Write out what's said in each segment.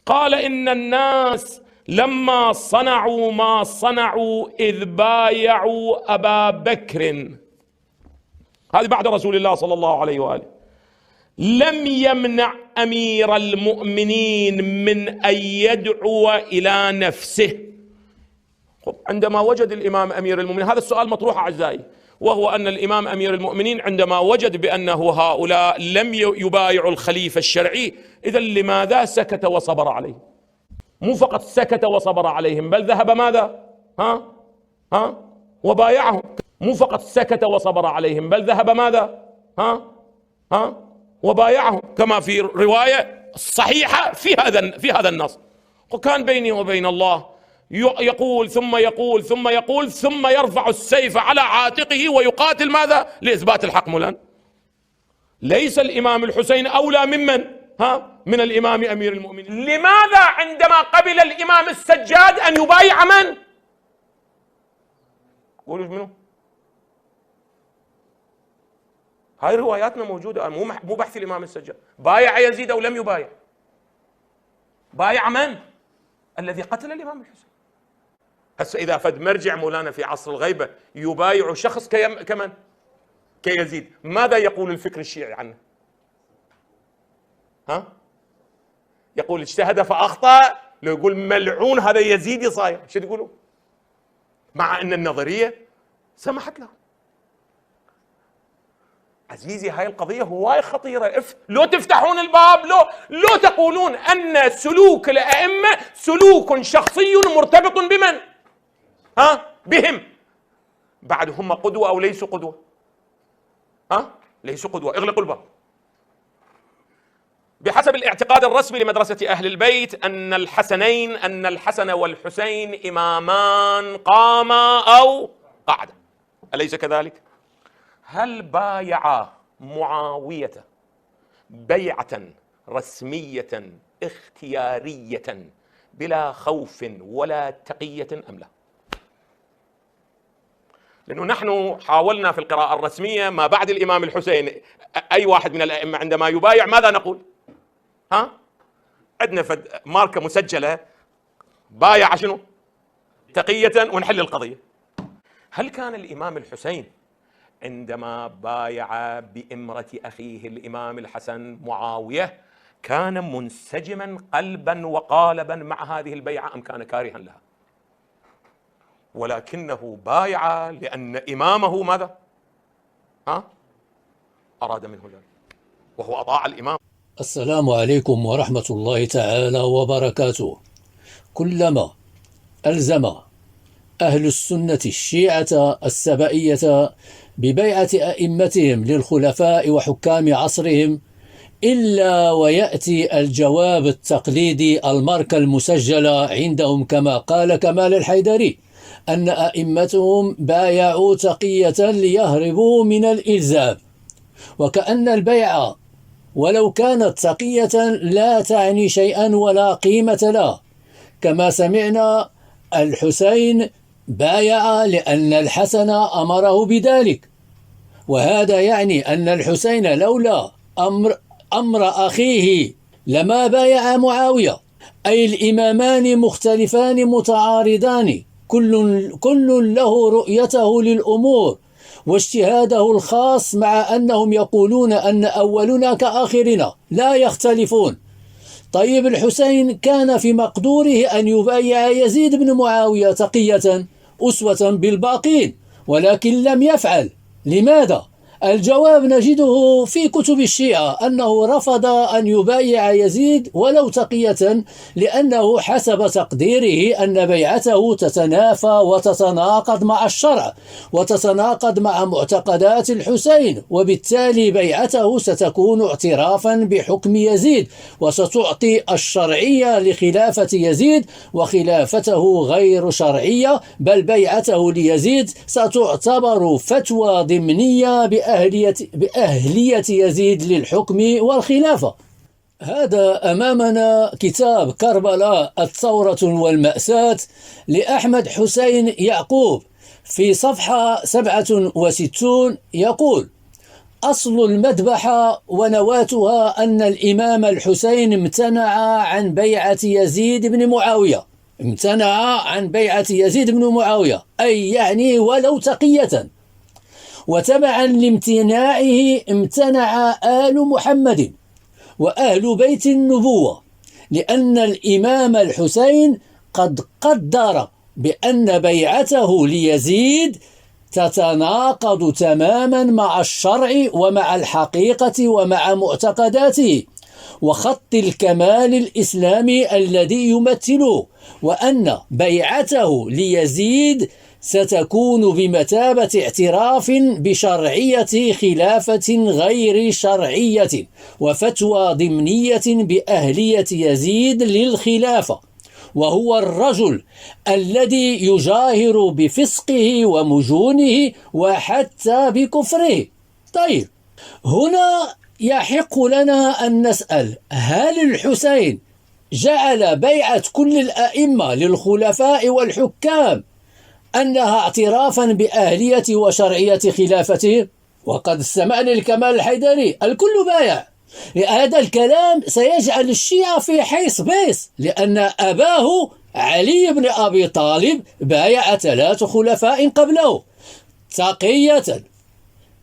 قال إن الناس لما صنعوا ما صنعوا إذ بايعوا أبا بكر، هذه بعد رسول الله صلى الله عليه وآله، لم يمنع أمير المؤمنين من أن يدعو إلى نفسه. عندما وجد الإمام أمير المؤمنين، هذا السؤال مطروح أعزائي، وهو أن الإمام أمير المؤمنين عندما وجد بأنه هؤلاء لم يبايعوا الخليفة الشرعي، إذا لماذا سكت وصبر عليه؟ مو فقط سكت وصبر عليهم، بل ذهب ماذا؟ وبايعهم. مو فقط سكت وصبر عليهم، بل ذهب ماذا؟ وبايعهم، كما في رواية صحيحة في هذا النص. وكان بيني وبين الله يقول ثم يقول ثم يقول ثم يرفع السيف على عاتقه ويقاتل ماذا؟ لإثبات الحق مولانا. ليس الإمام الحسين أولى ممن؟ من الإمام أمير المؤمنين. لماذا عندما قبل الإمام السجاد أن يبايع من؟ قولوا منه. هاي رواياتنا موجودة، مو بحث الإمام السجاد. بايع يزيد أو لم يبايع؟ بايع من؟ الذي قتل الإمام الحسين. هسه إذا فد مرجع مولانا في عصر الغيبة يبايع شخص كمن؟ كيزيد، ماذا يقول الفكر الشيعي عنه؟ يقول اجتهد فأخطأ، لو يقول ملعون هذا يزيدي صاير، شو تقولوا؟ مع أن النظرية سمحت له. عزيزي هاي القضية هواي خطيرة. لو تفتحون الباب، لو تقولون أن سلوك الأئمة سلوك شخصي مرتبط بمن؟ بهم. بعد هم قدوة أو ليسوا قدوة؟ ليسوا قدوة. اغلقوا الباب. بحسب الاعتقاد الرسمي لمدرسة أهل البيت أن الحسن والحسين إمامان قاما أو قعدا، أليس كذلك؟ هل بايع معاوية بيعة رسمية اختيارية بلا خوف ولا تقية أم لا؟ لأنه نحن حاولنا في القراءة الرسمية ما بعد الإمام الحسين أي واحد من الأئمة عندما يبايع ماذا نقول؟ عندنا ماركة مسجلة بايع شنو؟ تقية، ونحل القضية. هل كان الإمام الحسين عندما بايع بإمرة أخيه الإمام الحسن معاوية كان منسجما قلبا وقالبا مع هذه البيعة أم كان كارها لها؟ ولكنه بايع لأن إمامه ماذا؟ أراد منه ذلك، وهو أطاع الإمام. السلام عليكم ورحمة الله تعالى وبركاته. كلما ألزم أهل السنة الشيعة السبائية ببيعة أئمتهم للخلفاء وحكام عصرهم إلا ويأتي الجواب التقليدي، الماركة المسجلة عندهم، كما قال كمال الحيدري أن أئمتهم بايعوا تقية ليهربوا من الإلزام، وكأن البيعة ولو كانت تقية لا تعني شيئا ولا قيمة لها. كما سمعنا الحسين بايع لأن الحسن أمره بذلك، وهذا يعني أن الحسين لولا أمر أخيه لما بايع معاوية. أي الإمامان مختلفان متعارضان، كل له رؤيته للأمور واجتهاده الخاص، مع أنهم يقولون أن أولنا كآخرنا لا يختلفون. طيب الحسين كان في مقدوره أن يبايع يزيد بن معاوية تقية أسوة بالباقين، ولكن لم يفعل. لماذا؟ الجواب نجده في كتب الشيعة أنه رفض أن يبايع يزيد ولو تقية، لأنه حسب تقديره أن بيعته تتنافى وتتناقض مع الشرع وتتناقض مع معتقدات الحسين، وبالتالي بيعته ستكون اعترافا بحكم يزيد وستعطي الشرعية لخلافة يزيد، وخلافته غير شرعية، بل بيعته ليزيد ستعتبر فتوى ضمنية بأهلية يزيد للحكم والخلافة. هذا أمامنا كتاب كربلاء الثورة والمأساة لأحمد حسين يعقوب، في صفحة 67 يقول: أصل المذبحة ونواتها أن الإمام الحسين امتنع عن بيعة يزيد بن معاوية، امتنع عن بيعة يزيد بن معاوية، أي يعني ولو تقية. وتبعا لامتناعه امتنع آل محمد وأهل بيت النبوة، لأن الإمام الحسين قد قدر بأن بيعته ليزيد تتناقض تماما مع الشرع ومع الحقيقة ومع معتقداته وخط الكمال الإسلامي الذي يمثله، وأن بيعته ليزيد ستكون بمثابة اعتراف بشرعية خلافة غير شرعية وفتوى ضمنية بأهلية يزيد للخلافة، وهو الرجل الذي يجاهر بفسقه ومجونه وحتى بكفره. طيب، هنا يحق لنا أن نسأل: هل الحسين جعل بيعة كل الأئمة للخلفاء والحكام أنها اعترافا بأهلية وشرعية خلافته؟ وقد استمعنا لكمال الحيدري: الكل بايع. هذا الكلام سيجعل الشيعة في حيص بيص، لأن أباه علي بن أبي طالب بايع 3 خلفاء قبله تقية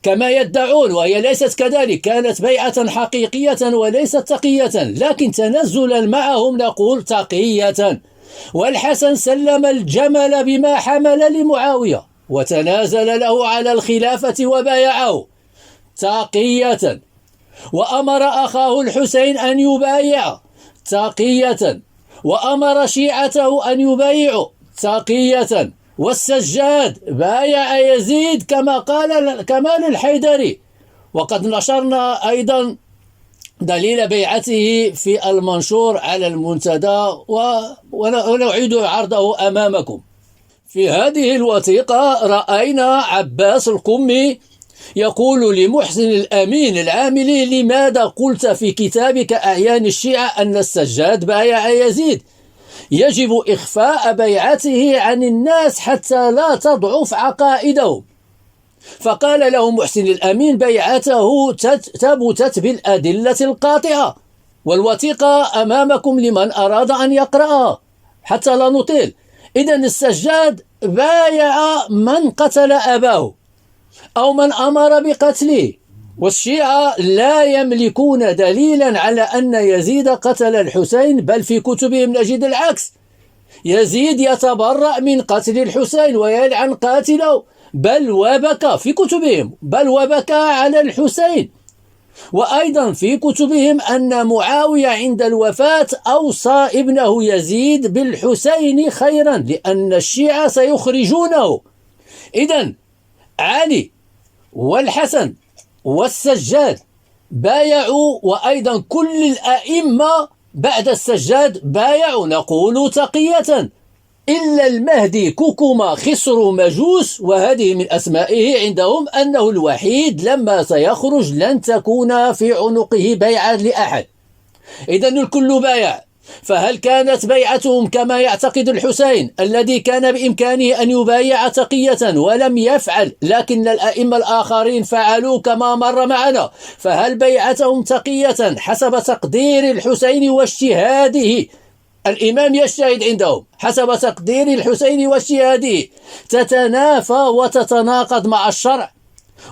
كما يدعون، وهي ليست كذلك، كانت بيعة حقيقية وليست تقية، لكن تنزلا معهم نقول تقية. والحسن سلم الجمل بما حمل لمعاوية وتنازل له على الخلافة وبايعه تقية، وأمر أخاه الحسين أن يبايع تقية، وأمر شيعته أن يبايعوا تقية، والسجاد بايع يزيد كما قال كمال الحيدري. وقد نشرنا أيضا دليل بيعته في المنشور على المنتدى ونعيد عرضه أمامكم. في هذه الوثيقة رأينا عباس القمي يقول لمحسن الأمين العاملي: لماذا قلت في كتابك أعيان الشيعة أن السجاد بايع يزيد؟ يجب إخفاء بيعته عن الناس حتى لا تضعف عقائدهم. فقال له محسن الأمين: بيعته ثبتت بالأدلة القاطعة، والوثيقة أمامكم لمن أراد أن يقرأها حتى لا نطيل. إذن السجاد بايع من قتل أباه أو من أمر بقتله، والشيعة لا يملكون دليلا على أن يزيد قتل الحسين، بل في كتبهم نجد العكس: يزيد يتبرأ من قتل الحسين ويلعن قاتله، بل وبكى في كتبهم، بل وبكى على الحسين. وأيضا في كتبهم أن معاوية عند الوفاة أوصى ابنه يزيد بالحسين خيرا لأن الشيعة سيخرجونه. إذن علي والحسن والسجاد بايعوا، وأيضا كل الأئمة بعد السجاد بايعوا، نقول تقية، إلا المهدي كوكوما خسر مجوس، وهذه من أسمائه عندهم، أنه الوحيد لما سيخرج لن تكون في عنقه بيعة لأحد. إذن الكل بايع. فهل كانت بيعتهم كما يعتقد الحسين الذي كان بإمكانه أن يبايع تقية ولم يفعل، لكن الأئمة الآخرين فعلوا كما مر معنا؟ فهل بيعتهم تقية حسب تقدير الحسين واجتهاده؟ الإمام يجتهد عندهم حسب تقدير الحسين واجتهاده، تتنافى وتتناقض مع الشرع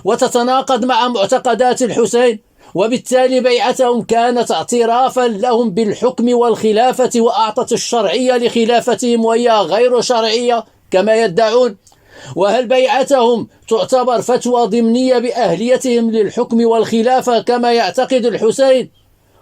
وتتناقض مع معتقدات الحسين، وبالتالي بيعتهم كانت اعترافا لهم بالحكم والخلافة، وأعطت الشرعية لخلافتهم وهي غير شرعية كما يدعون. وهل بيعتهم تعتبر فتوى ضمنية بأهليتهم للحكم والخلافة كما يعتقد الحسين؟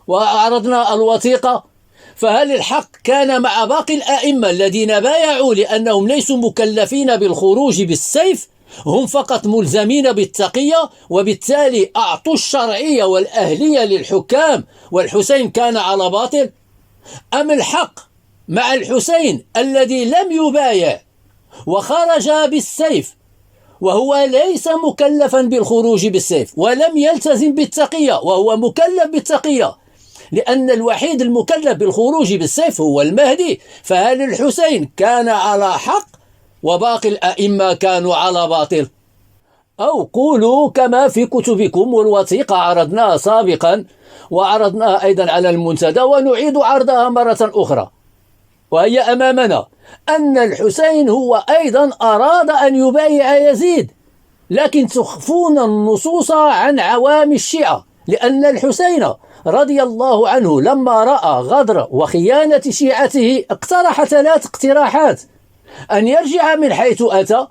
وأعرضنا الوثيقة. فهل الحق كان مع باقي الأئمة الذين بايعوا لأنهم ليسوا مكلفين بالخروج بالسيف، هم فقط ملزمين بالتقية، وبالتالي أعطوا الشرعية والأهلية للحكام والحسين كان على باطل؟ أم الحق مع الحسين الذي لم يبايع وخرج بالسيف وهو ليس مكلفا بالخروج بالسيف ولم يلتزم بالتقية وهو مكلف بالتقية، لأن الوحيد المكلف بالخروج بالسيف هو المهدي؟ فهل الحسين كان على حق وباقي الأئمة كانوا على باطل؟ أو قولوا كما في كتبكم، والوثيقة عرضناها سابقا وعرضناها أيضا على المنتدى ونعيد عرضها مرة أخرى، وهي أمامنا، أن الحسين هو أيضا أراد أن يبايع يزيد، لكن تخفون النصوص عن عوام الشيعة، لأن الحسين رضي الله عنه لما رأى غدر وخيانة شيعته اقترح 3 اقتراحات: أن يرجع من حيث أتى،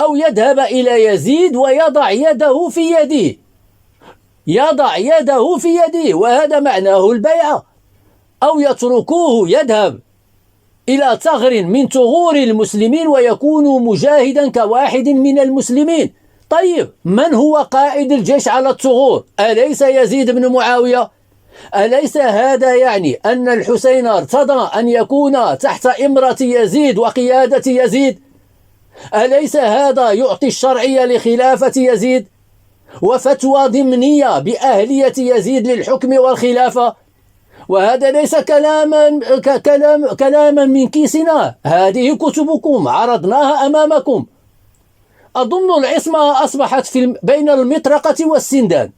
أو يذهب إلى يزيد ويضع يده في يده، يضع يده في يده وهذا معناه البيعة، أو يتركوه يذهب إلى ثغر من ثغور المسلمين ويكون مجاهدا كواحد من المسلمين. طيب، من هو قائد الجيش على الثغور؟ أليس يزيد بن معاوية؟ أليس هذا يعني أن الحسين ارتضى أن يكون تحت إمرة يزيد وقيادة يزيد؟ أليس هذا يعطي الشرعية لخلافة يزيد وفتوى ضمنية بأهلية يزيد للحكم والخلافة؟ وهذا ليس كلاما من كيسنا، هذه كتبكم عرضناها أمامكم. أظن العصمة أصبحت بين المطرقة والسندان.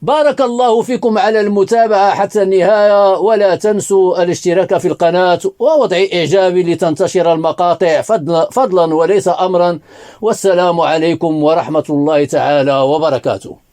بارك الله فيكم على المتابعة حتى النهاية، ولا تنسوا الاشتراك في القناة ووضع إعجابي لتنتشر المقاطع فضلا وليس أمرا. والسلام عليكم ورحمة الله تعالى وبركاته.